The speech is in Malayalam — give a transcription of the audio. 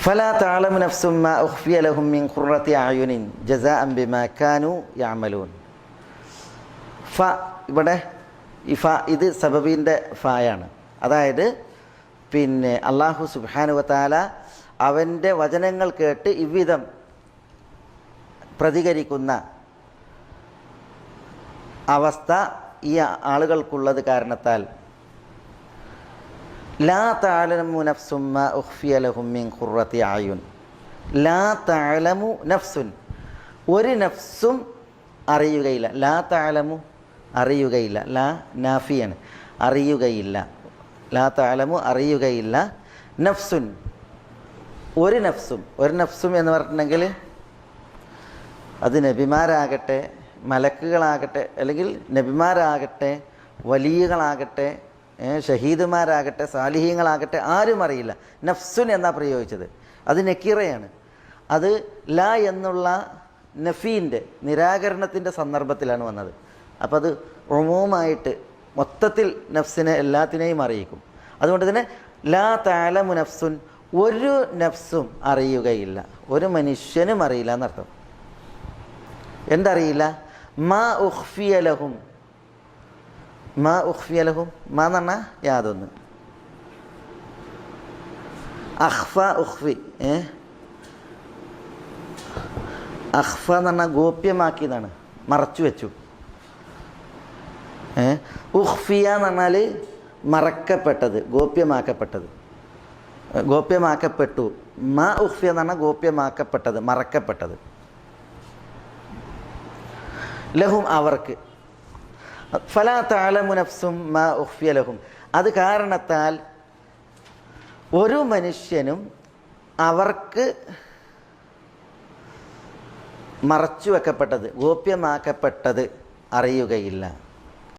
ഫലാ തഅലമു നഫ്സും മാ ഉഖ്ഫിയ ലഹും മിൻ ഖുർറത്തി അയുനിൻ ജസാഅൻ ബിമാ കാനൂ യഅമലൂൻ. ഫ ഇവിടെ ഈ ഫ ഇത് സബബിൻ്റെ ഫായാണ്. അതായത് പിന്നെ അല്ലാഹു സുബ്ഹാനഹു വ തആല അവൻ്റെ വചനങ്ങൾ കേട്ട് ഇவ்விധം പ്രതികരിക്കുന്ന അവസ്ഥ ഈ ആളുകൾക്കുള്ളത് കാരണത്താൽ ലാ തഅലമു നഫ്സും മാ ഉഖ്ഫിയ ലഹും മിൻ ഖുർറത്തി അയുൻ. ലാ തഅലമു നഫ്സുൻ, ഒരു നഫ്സും അറിയുകയില്ല. ലാ തഅലമു അറിയുകയില്ല. ലാ നാഫിയാണ്, അറിയുകയില്ല. ലാ തഅലമു അറിയുകയില്ല. നഫ്സുൻ ഒരു നഫ്സും. ഒരു നഫ്സും എന്ന് പറഞ്ഞിട്ടുണ്ടെങ്കിൽ അത് നബിമാരാകട്ടെ മലക്കുകളാകട്ടെ അല്ലെങ്കിൽ നബിമാരാകട്ടെ വലിയകളാകട്ടെ ഷഹീദുമാരാകട്ടെ സാലിഹീങ്ങളാകട്ടെ ആരും അറിയില്ല. നഫ്സുൻ എന്നാണ് പ്രയോഗിച്ചത്. അത് നക്കീറയാണ്. അത് ലാ എന്നുള്ള നഫീൻ്റെ നിരാകരണത്തിൻ്റെ സന്ദർഭത്തിലാണ് വന്നത്. അപ്പോൾ അത് ഉമൂമായിട്ട് മൊത്തത്തിൽ നഫ്സിനെ എല്ലാത്തിനെയും അറിയിക്കും. അതുകൊണ്ട് തന്നെ ലാ തഅലമു നഫ്സുൻ, ഒരു നഫ്സും അറിയുകയില്ല, ഒരു മനുഷ്യനും അറിയില്ല എന്നർത്ഥം. എന്തറിയില്ല? മാ ഉഖ്ഫിയ ലഹും. മാ ഉഖ്ഫിയ ലഹും, മാ എന്ന് പറഞ്ഞാൽ യാതൊന്ന്. അഖ്ഫ ഉഖ്ഫി, അഖ്ഫ എന്ന് പറഞ്ഞാൽ ഗോപ്യമാക്കിയതാണ്, മറച്ചു വെച്ചു. ഉഖ്ഫിയ എന്ന് പറഞ്ഞാൽ മറക്കപ്പെട്ടത്, ഗോപ്യമാക്കപ്പെട്ടത്, ഗോപ്യമാക്കപ്പെട്ടു. മാ ഉഖ്ഫിയ എന്ന് പറഞ്ഞാൽ ഗോപ്യമാക്കപ്പെട്ടത്, മറക്കപ്പെട്ടത്. ലഹും അവർക്ക്. ഫലാ തഅലമു നഫ്സും മാ ഉഖ്ഫിയ ലഹും, അത് കാരണത്താൽ ഒരു മനുഷ്യനും അവർക്ക് മറച്ചു വെക്കപ്പെട്ടത്, ഗോപ്യമാക്കപ്പെട്ടത് അറിയുകയില്ല.